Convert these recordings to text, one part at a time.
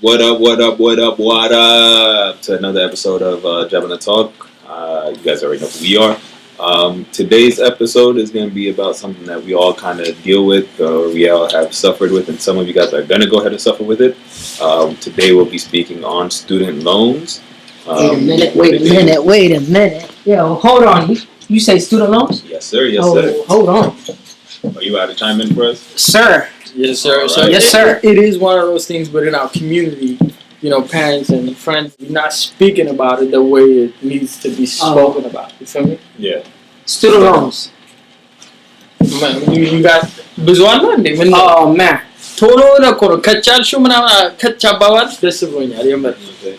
What up, what up, what up, what up? To another episode of Jebena Talk. You guys already know who we are. Today's episode is going to be about something that we all kind of deal with, or we all have suffered with, and some of you guys are going to go ahead and suffer with it. Today we'll be speaking on student loans. Wait a minute. Yo, hold on. You say student loans? Yes, sir. Yes, sir. Hold on. Are you about to chime in for us? Sir. Yes, sir. Right. So yes, sir. It is one of those things within our community, parents and friends, we're not speaking about it the way it needs to be spoken about. You feel me? Yeah. Student loans. You got besoin de Oh, man. Tolo na kono kachal shumana kachabawan desibonya.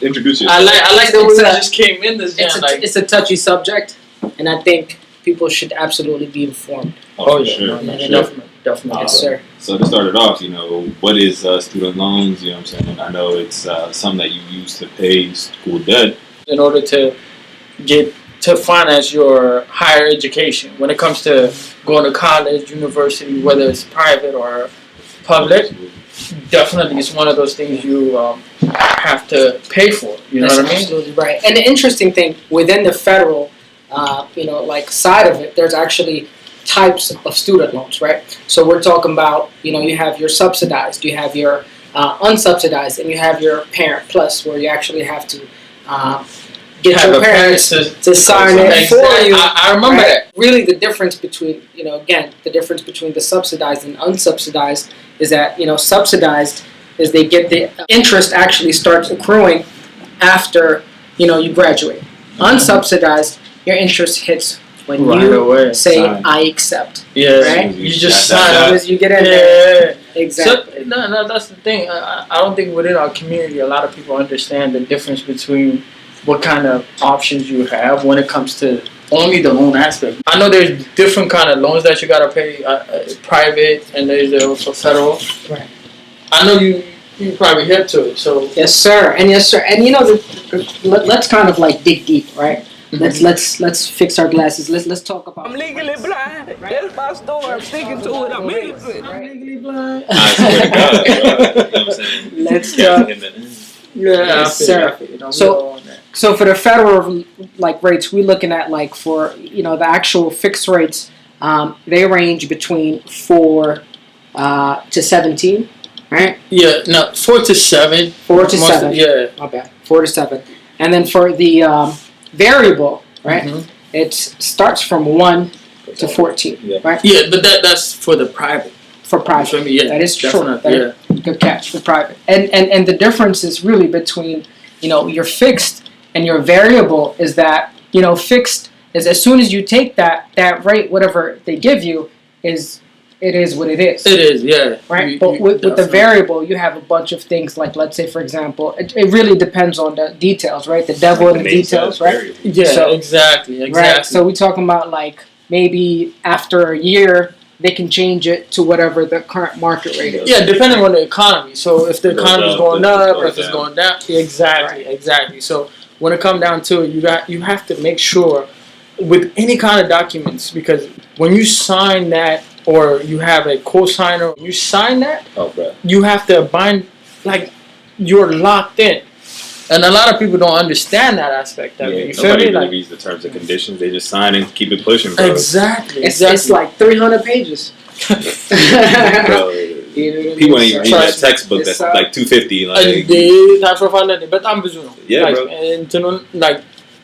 Introduce yourself. I like the way you just came in this jam. It's a touchy subject, and I think people should absolutely be informed. Oh, yeah. Sure. Definitely. Yes, sir. So to start it off, what is student loans? You know what I'm saying? I know it's something that you use to pay school debt. In order to finance your higher education, when it comes to going to college, university, whether it's private or public, definitely it's one of those things you have to pay for. You know what I mean? Absolutely right. And the interesting thing within the federal, side of it, there's actually types of student loans, right? So we're talking about, you have your subsidized, you have your unsubsidized, and you have your parent plus, where you actually have to get your parents to sign it for you. I remember that. Really, the difference between, the difference between the subsidized and unsubsidized is that, subsidized is they get the interest actually starts accruing after, you graduate. Unsubsidized, your interest hits when you say I accept. Yeah, right? You just sign. You get in there. Exactly. So, no, that's the thing. I don't think within our community a lot of people understand the difference between what kind of options you have when it comes to only the loan aspect. I know there's different kind of loans that you gotta pay, private, and there's also federal. Right. I know you probably hip to it. So yes, sir. And let's kind of dig deep, right? Mm-hmm. Let's fix our glasses. Let's talk about. I'm legally blind. Right? That's my story. I'm sticking to it. I'm legally blind. I swear to God, bro. You know what I'm saying? Let's yes, sir. So for the federal rates, we're looking at for the actual fixed rates. They range between 4 to 17, right? Yeah, no, 4 to 7. 4 to 7. Yeah. Okay, 4 to 7, and then for the variable, right? Mm-hmm. It starts from 1 to 14, right? Yeah, but that's for the private. For private, yeah, that is true. Good catch for private, and the difference is really between your fixed and your variable is that fixed is as soon as you take that rate, whatever they give you it is what it is. It is, yeah. Right, but with the variable, you have a bunch of things let's say for example, it really depends on the details, right? The devil in the details, right? Yeah, so, exactly. Right, so we're talking about maybe after a year they can change it to whatever the current market rate is. Yeah, depending on the economy. So if the economy is going up, if it's going down, exactly. So when it comes down to it, you have to make sure with any kind of documents, because when you sign that or you have a co-signer, you sign that, you have to bind you're locked in. And a lot of people don't understand that aspect of it. You feel me? Nobody reads the terms and conditions. They just sign and keep it pushing, bro. Exactly. It's 300 pages. Bro, people ain't even read that textbook that's 250. Yeah, bro. And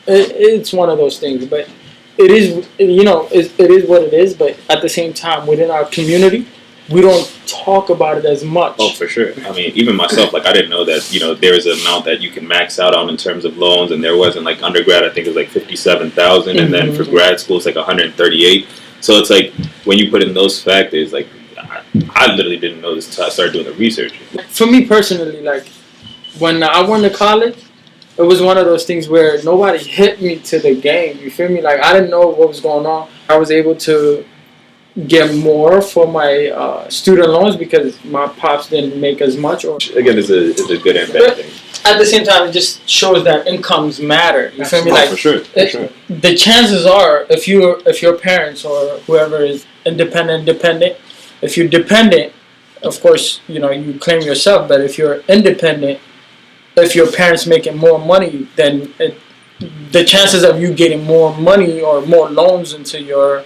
it's one of those things. But it is, it is what it is. But at the same time, within our community, we don't talk about it as much. Oh, for sure. I mean, even myself, I didn't know that, there's an amount that you can max out on in terms of loans, and there wasn't undergrad, I think it was 57,000, and then for grad school it's 138. So it's when you put in those factors, I literally didn't know this until I started doing the research. For me personally, when I went to college, it was one of those things where nobody hit me to the game. You feel me? I didn't know what was going on. I was able to get more for my student loans because my pops didn't make as much. Again, it's a good and bad thing. At the same time, it just shows that incomes matter. You feel me? For sure. The chances are, if your parents or whoever is dependent, if you're dependent, of course, you claim yourself. But if you're independent, if your parents making more money, then the chances of you getting more money or more loans into your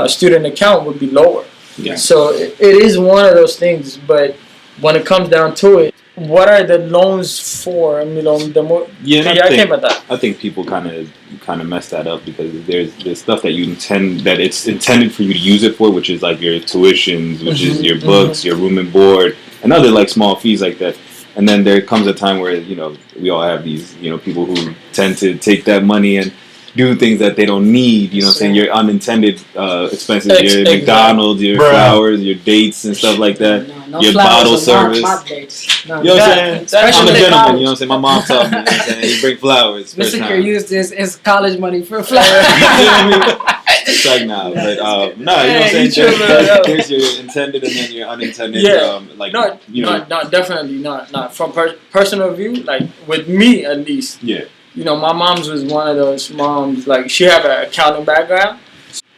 student account would be lower. Yeah. So it is one of those things. But when it comes down to it, what are the loans for? I mean, the more I think people kind of mess that up because there's stuff that it's intended for you to use it for, which is like your tuitions, which is your books, your room and board, and other like small fees like that. And then there comes a time where we all have these people who tend to take that money and do things that they don't need. You know what I'm saying? Your unintended expenses, your McDonald's, your flowers, your dates and stuff like that. No your bottle service. My dates. No, you know what I'm saying? I'm a gentleman. College. You know what I'm saying? My mom taught me. You know what I'm saying? You bring flowers. Mr. Kerr used this as college money for flowers. It's like no, you know what I'm saying? There's your intended and then your unintended. No, definitely not. From personal view, like with me at least. Yeah. My mom's was one of those moms, like, she had an accounting background.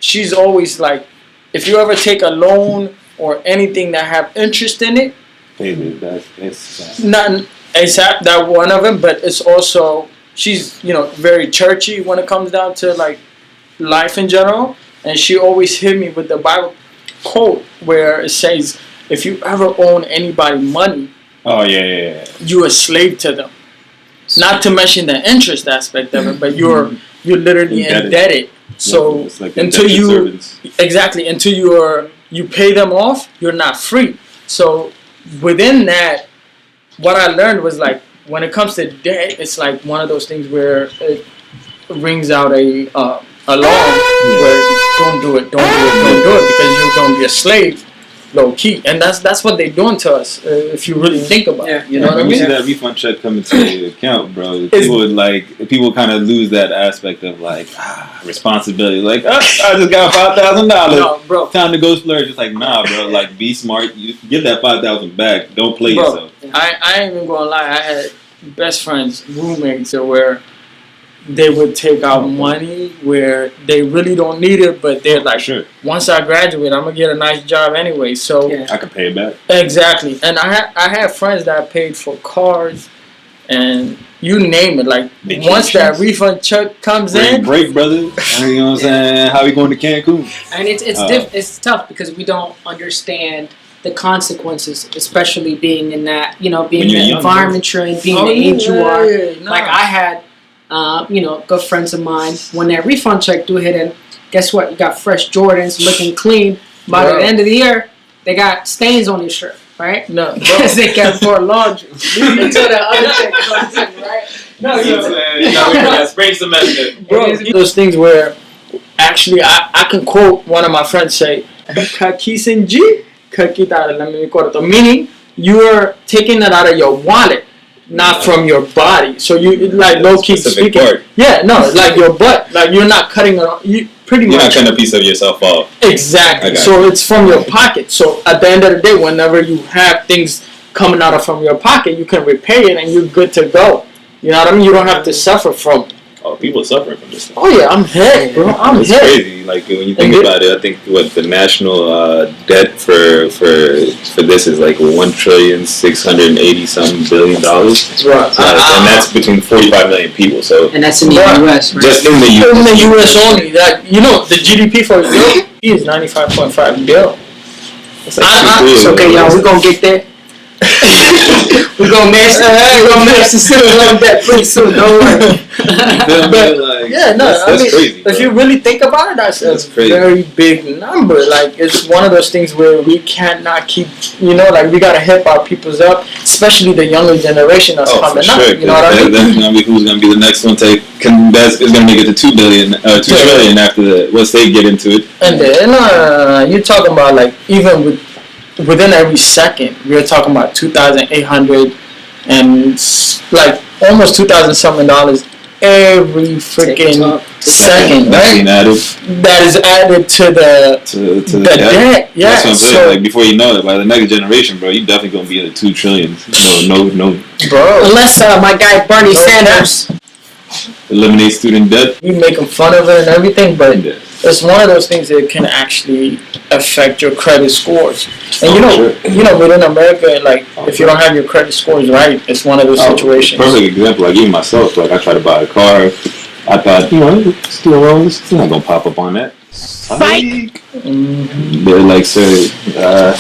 She's always like, if you ever take a loan or anything that have interest in it, not ASAP, that one of them, but it's also, she's, very churchy when it comes down to, like, life in general. And she always hit me with the Bible quote where it says, if you ever own anybody money, you're a slave to them. Not to mention the interest aspect of it, but you're literally indebted. So like until you pay them off, you're not free. So within that, what I learned was like when it comes to debt, it's like one of those things where it rings out a alarm where don't do it because you're gonna be a slave. Low key, and that's what they're doing to us. If you really think about it, you know what I mean. You see that refund check coming to your account, bro. People kind of lose that aspect of like responsibility. Like, I just got $5,000. No, bro. Time to go splurge. It's like, nah, bro. Like, be smart. You get that $5,000 back. Don't play yourself. I ain't even gonna lie. I had best friends, roommates, where they would take out money where they really don't need it, but they're like, once I graduate, I'm gonna get a nice job anyway, so I can pay it back. Exactly. And I have friends that paid for cars and you name it. Like vacations. Once that refund check comes in, break, brother. You know what I'm saying? How we going to Cancun? And it's tough because we don't understand the consequences, especially being in that being in the environment you're in, being the age you are. Like I had. Good friends of mine, when that refund check do hit in, guess what? You got fresh Jordans looking clean. By the end of the year, they got stains on your shirt, right? No. Because they kept for laundry. Until the other check comes in, right? Spring semester. Bro, those things where actually I can quote one of my friends say, meaning you're taking it out of your wallet. Not from your body, so you like low key speaking. Part. Yeah, no, like your butt, like you're not cutting it off. You're not cutting a piece of yourself off. Exactly. So it's from your pocket. So at the end of the day, whenever you have things coming out from your pocket, you can repay it and you're good to go. You know what I mean? You don't have to suffer from it. Oh, people are suffering from this thing. Oh yeah, I'm hit, bro. It's crazy. Like when you think about it, I think the national debt for this is like $1,680 billion. Right. And that's between 45 million people. So and that's in the U.S. Right? Just in the U.S. In the U.S. only. Like the GDP for Europe is $95.5 billion. It's okay, y'all. We're gonna get there. We're gonna match the system like that pretty soon. Don't worry. That's crazy. If you really think about it, that's a very big number. Like it's one of those things where we cannot keep. Like we gotta help our peoples up, especially the younger generation that's coming up. You know what I mean? That's gonna be who's gonna be the next one. Is gonna make it to $2 trillion after once they get into it. And then you're talking about like even within every second, we're talking about $2,800 and like almost $2,000 every freaking second, right? That is added to the debt. Yeah. That's what I'm saying. Like before you know it, by the next generation, bro, you definitely gonna be in the $2 trillion. No, bro. Unless my guy Bernie Sanders eliminate student debt. We making fun of it and everything, but it's one of those things that can actually affect your credit scores. And within America, like if you don't have your credit scores right, it's one of those situations. Perfect example. Like even myself, like I try to buy a car, I thought, student loans, it's not gonna pop up on that. Psych. They're like, sir,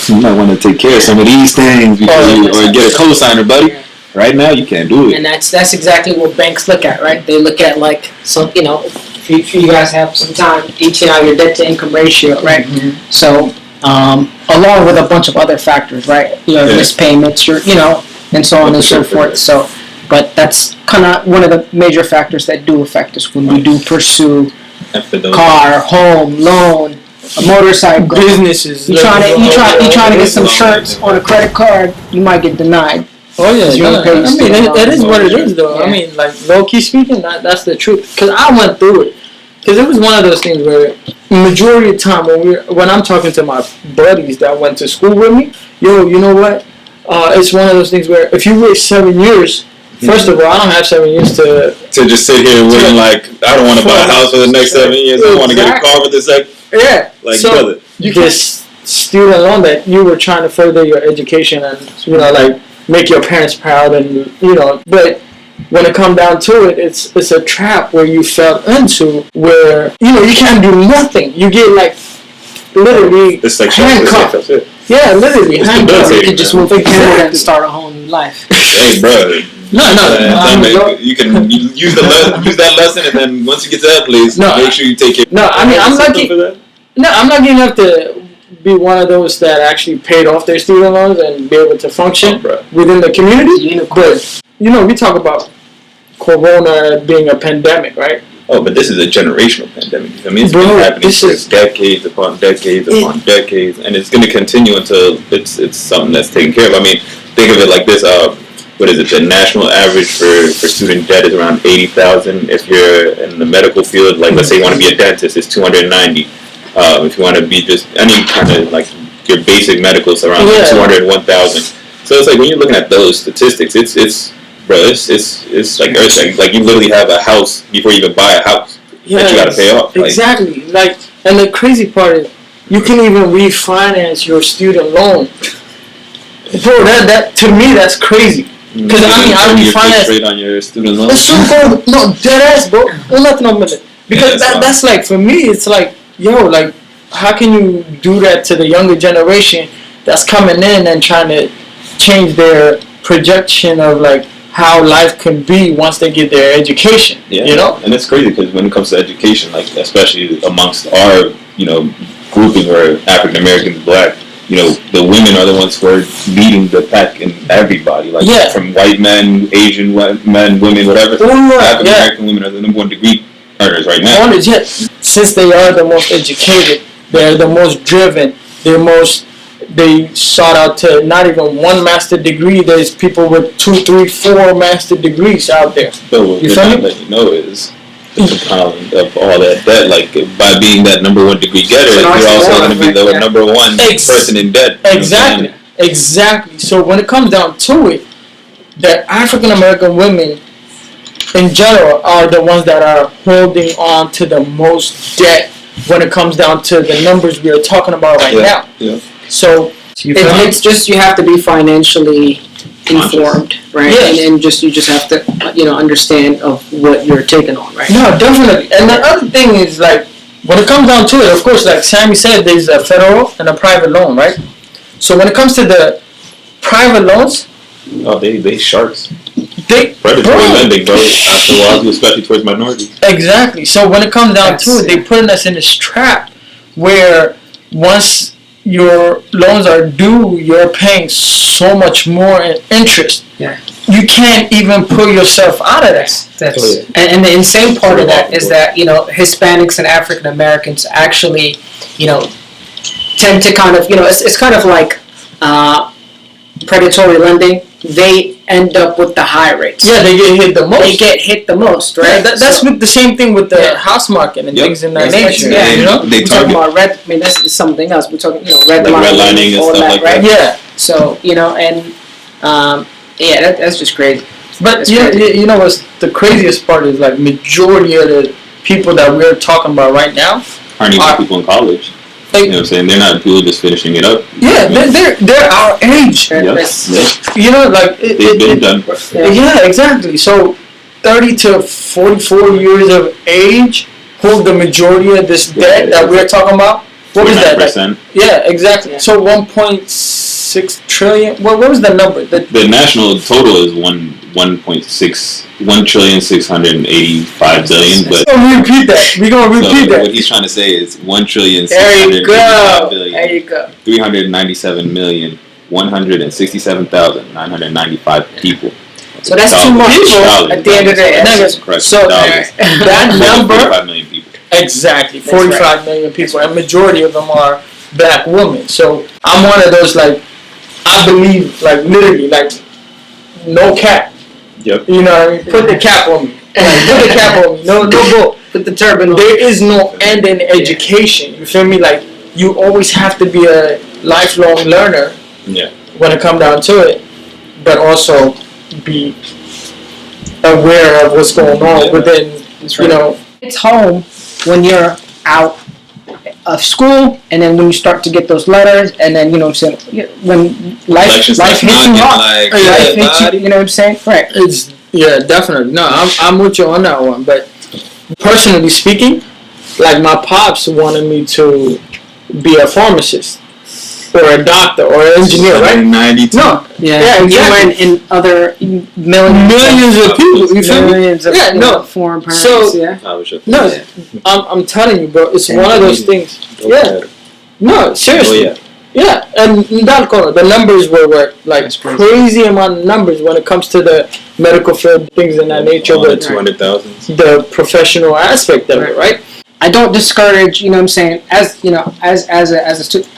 you might want to take care of some of these things before or get a cosigner, buddy. Yeah. Right now, you can't do it. And that's exactly what banks look at, right? They look at like some, if you guys have some time eaching out your debt to income ratio, right? Mm-hmm. So, along with a bunch of other factors, right? Your missed payments, and so on and so forth. So, but that's kind of one of the major factors that do affect us when we do pursue car, home, loan, a motorcycle, businesses. You trying to get some shirts on a credit card, you might get denied. Oh yeah, it is what it is though. Yeah. I mean, like low key speaking, that's the truth. Because I went through it. Because it was one of those things where majority of the time when I'm talking to my buddies that went to school with me, you know what? It's one of those things where if you wait 7 years. First of all, I don't have 7 years to just sit here waiting like I don't want to buy a house for the next 7 years. I want to get a car for this. Like brother, you get student loan that you were trying to further your education and like make your parents proud and but when it comes down to it, it's a trap where you fell into where you can't do nothing. You get like literally handcuffed. Yeah, literally handcuffed. You can just move to Canada and start a whole new life. Hey, bro. No. You can use that lesson, and then once you get to that place, make sure you take it. No, I mean I'm lucky. No, I'm lucky enough to be one of those that actually paid off their student loans and be able to function within the community. But we talk about Corona being a pandemic, right? Oh, but this is a generational pandemic. I mean, it's been happening for decades upon decades upon decades, and it's going to continue until it's something that's taken care of. I mean, think of it like this. What is it? The national average for student debt is around $80,000. If you're in the medical field, like let's say you want to be a dentist, it's $290. If you want to be just any kind of like your basic medical, it's around $201,000. So it's like when you're looking at those statistics, it's like earth-shattering. Like you literally have a house before you even buy a house that you got to pay off. Exactly. And the crazy part is you can even refinance your student loan. Bro, that to me that's crazy. Because I refinance rate on your student loan. It's so cool. No, dead ass, bro. No, nothing on minute. Because that's like for me, it's like like how can you do that to the younger generation that's coming in and trying to change their projection of like how life can be once they get their education. And it's crazy because when it comes to education, like especially amongst our grouping where African Americans, Black, the women are the ones who are leading the pack in everybody. Like from white men, Asian men, women, whatever. African American women are the number one degree earners right now. Since they are the most educated, they're the most driven, they sought out to not even one master degree. There's people with 2, 3, 4 master degrees out there. But what they're not letting you know is the compound of all that debt. Like by being that number one degree getter, you're also going to be the number one person in debt. Exactly. So when it comes down to it, the African American women in general are the ones that are holding on to the most debt when it comes down to the numbers we are talking about right now. Yeah. So it's just you have to be financially informed, right? Yes. And you just have to understand of what you're taking on, right? No, definitely. And the other thing is like when it comes down to it, of course, like Sammy said, there's a federal and a private loan, right? So when it comes to the private loans, they sharks. Predatory lending, bro. After a while, especially towards minorities. Exactly. So when it comes down to it, they putting us in this trap where once your loans are due, you're paying so much more in interest. Yeah. You can't even pull yourself out of that. And the insane part of that is that Hispanics and African Americans actually tend to kind of it's kind of like predatory lending. They end up with the high rates. Yeah, they get hit the most. They get hit the most, right? Yeah, that's with the same thing with the house market and things in that nature. Yeah, we're talking about that's something else. We're talking, redlining and all stuff that, right? Yeah. So that's just crazy. But you know what's the craziest part is like majority of the people that we're talking about right now aren't even people in college. You know what I'm saying? They're not people just finishing it up. Yeah, they're our age. Yep. You know, like they've been done. Yeah, exactly. So 30 to 44 years of age hold the majority of this debt that we're talking about. What was that? Like, yeah, exactly. Yeah. So 1.6 trillion. Well, what was the number? The national total is 1,685 billion. But we're gonna repeat that. We're gonna repeat that. What he's trying to say is 1,685 billion. There you go. 397,167,995 people. So that's too much people at the end of the day. So that number. 45 million people. Exactly, 45 million people, and majority of them are black women. So I'm one of those, like, I believe, like, literally, like, no cap. Yep. You know what I mean? Put the cap on me. Put the cap on me. No bull. Put the turban on. There is no end in education. You feel me? Like, you always have to be a lifelong learner. Yeah. When it comes down to it, but also be aware of what's going on within. You know, it's home when you're out of school, and then when you start to get those letters, and then, you know what I'm saying, when life hits you hard, life hits you, you know what I'm saying? Right. It's, yeah, definitely. No, I'm with you on that one. But personally speaking, like, my pops wanted me to be a pharmacist or a doctor or an engineer, right? 92. No. Yeah, exactly. In other millions of people. You feel me? Millions of foreign parents. So, no, I'm telling you, bro. It's one of those things. Yeah. No, seriously. Oh, yeah, and the numbers were like crazy amount of numbers when it comes to the medical field, things in that nature. The 200,000. The professional aspect of it, right? I don't discourage. You know what I'm saying? As you know, as a student.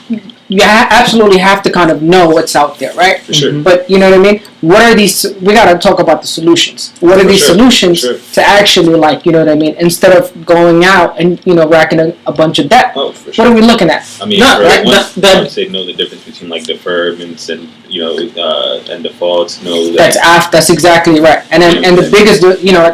You absolutely have to kind of know what's out there, right? For sure. But you know what I mean? What are these? We got to talk about the solutions. What are these solutions to actually, like, you know what I mean? Instead of going out and, you know, racking a bunch of debt. Oh, for sure. What are we looking at? I mean, I would say know the difference between, like, deferments and, you know, and defaults. Know that. That's exactly right. And then the biggest, you know,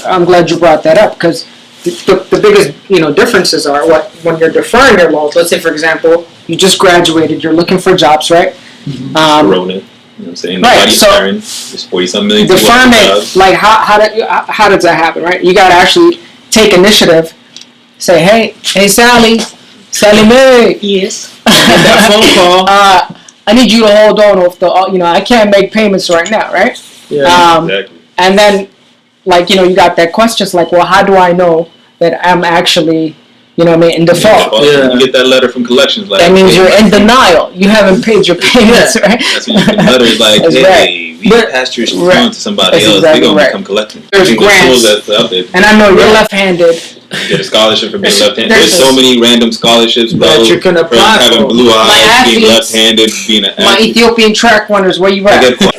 I'm glad you brought that up, because the biggest, you know, differences are when you're deferring your loans. Let's say, for example, you just graduated, you're looking for jobs, right? Mm-hmm. Corona, you know what I'm saying? Right. So there's 40-some million. Deferment, like, how does that happen, right? You got to actually take initiative. Say, hey, Sally Mae. Yes. That phone call. I need you to hold on off you know, I can't make payments right now, right? Yeah. Exactly. And then, like, you know, you got that question, like, well, how do I know that I'm actually, you know what I mean, in default? You get that letter from collections. Like, that means you're in denial. You haven't paid your payments, right? That's when you get letters like, hey, we passed your loan to somebody else. They're going to come collecting. There's grants. And I know you're left-handed. You get a scholarship for being left-handed. There's so many random scholarships, bro. That you can apply for. Having blue eyes, being left-handed, being an My Ethiopian track runners, where you at? But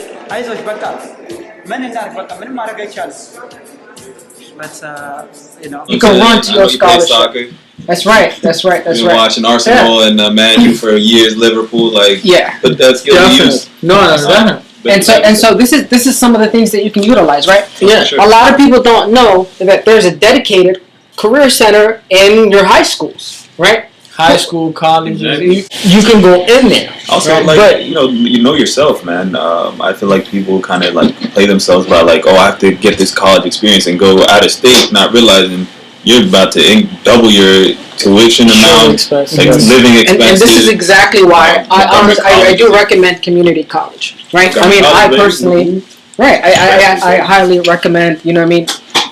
you know, you can run to your scholarship. That's right. You've been watching Arsenal and Man U for years, Liverpool, like, but that's skill to use. No. And so this is some of the things that you can utilize, right? Yeah. Sure. A lot of people don't know that there's a dedicated career center in your high schools, right? High school, colleges, you can go in there. Also, right? Like, but, you know yourself, man. I feel like people kind of, like, play themselves by, like, oh, I have to get this college experience and go out of state, not realizing you're about to double your tuition amount, like, living expenses. And this is exactly why I do recommend community college, right? I mean, I personally, I highly recommend, you know what I mean?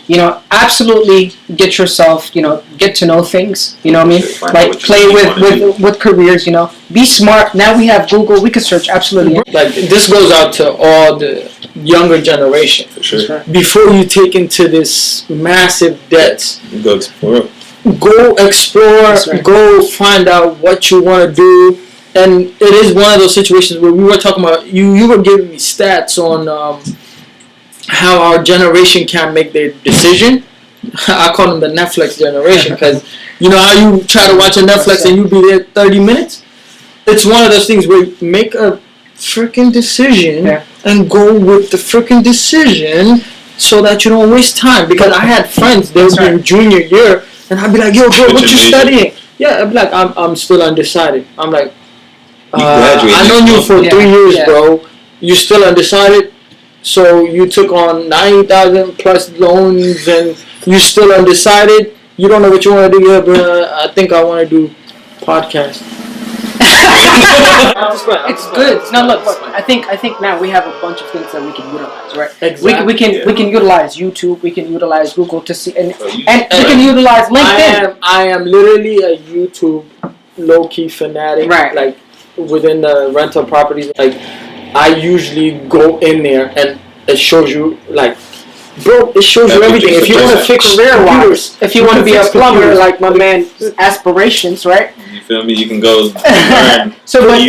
You know, absolutely get yourself, you know, get to know things, you know what I mean? Like, play with careers, you know. Be smart. Now we have Google. We can search absolutely. Like, this goes out to all the younger generation. For sure. Right. Before you take into this massive debts, go explore. Right. Go find out what you want to do. And it is one of those situations where we were talking about, you were giving me stats on how our generation can make their decision. I call them the Netflix generation, because you know how you try to watch a Netflix and you be there 30 minutes? It's one of those things where you make a freaking decision and go with the freaking decision so that you don't waste time. Because I had friends, they were in junior year, And I'd be like, yo, bro, what you studying? Yeah, I'd be like, I'm still undecided. I'm like, I known you for 3 years, bro. You still undecided? So you took on 90,000 plus loans and you still undecided? You don't know what you want to do? Yeah, bro, I think I want to do podcast. It's good. No, look. I think now we have a bunch of things that we can utilize, right? Exactly. We can utilize YouTube. We can utilize Google to see, and we can utilize LinkedIn. I am literally a YouTube low key fanatic. Right. Like within the rental properties, like I usually go in there and it shows you like. Bro, it shows you everything. If you want to fix computers, if you want to be a plumber, like my man's aspirations, right? You feel me? You can go learn. So, but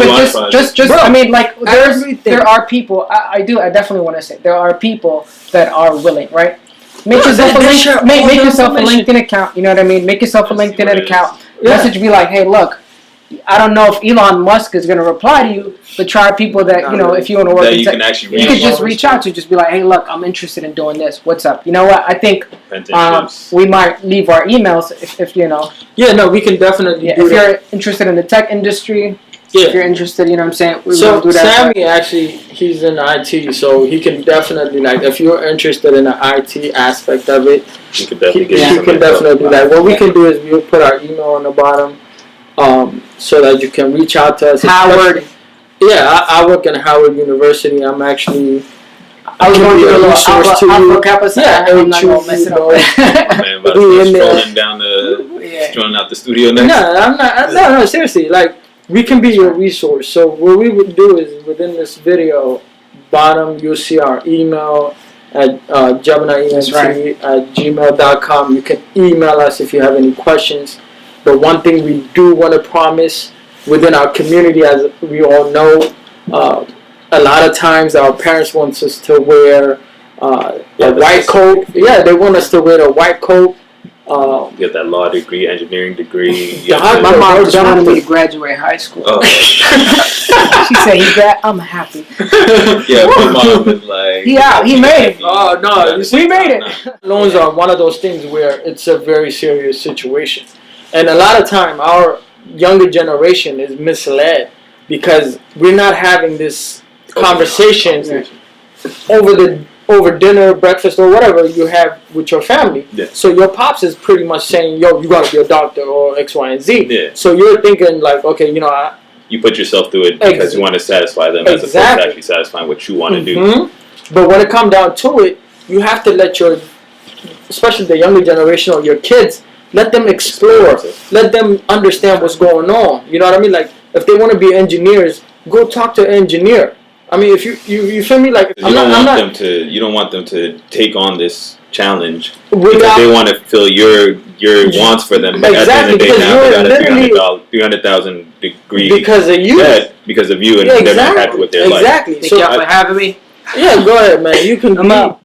just bro, I mean, like there are people. I definitely want to say there are people that are willing, right? Make yourself a LinkedIn account. You know what I mean? Make yourself a LinkedIn account. Message me like, hey, look. I don't know if Elon Musk is going to reply to you, but try people that, you know, if you want to work that in tech, you could just reach out to, just be like, hey, look, I'm interested in doing this. What's up? You know what? I think we might leave our emails if you know. Yeah, no, we can definitely do if you're interested in the tech industry, if you're interested, you know what I'm saying? We will do that. Sammy, actually, he's in IT, so he can definitely, like, if you're interested in the IT aspect of it, he can definitely do that. What we can do is we'll put our email on the bottom. So that you can reach out to us. Howard. Yeah, I work in Howard University. I'm actually. I was going to do a resource to you. I'm not going to mess it up. Man, about to strolling down strolling out the studio next. No, I'm not. No, seriously. Like, we can be your resource. So what we would do is within this video, bottom you'll see our email at JebenaTalk@gmail.com. You can email us if you have any questions. But one thing we do want to promise within our community, as we all know, a lot of times our parents want us to wear a white coat. Yeah, they want us to wear a white coat. Get that law degree, engineering degree. My mom just wanted me to graduate high school. Oh. She said, I'm happy. Yeah, my mom was like... He made it. Oh, no. We made it. Loans are one of those things where it's a very serious situation. And a lot of time, our younger generation is misled because we're not having this conversation over dinner, breakfast, or whatever you have with your family. Yeah. So your pops is pretty much saying, yo, you got to be a doctor or X, Y, and Z. Yeah. So you're thinking like, okay, you know, you put yourself through it because you want to satisfy them as opposed to actually satisfying what you want to do. But when it comes down to it, you have to let especially the younger generation or your kids, let them explore. Let them understand what's going on. You know what I mean? Like, if they want to be engineers, go talk to an engineer. I mean, if you feel me? Like, you don't want them to take on this challenge because they want to fill your wants for them. Exactly, at the end of the day, now they got a $300,000 degree because of you, and they're not happy with their life. Thank y'all for having me. Yeah, go ahead, man. You can. I'm out.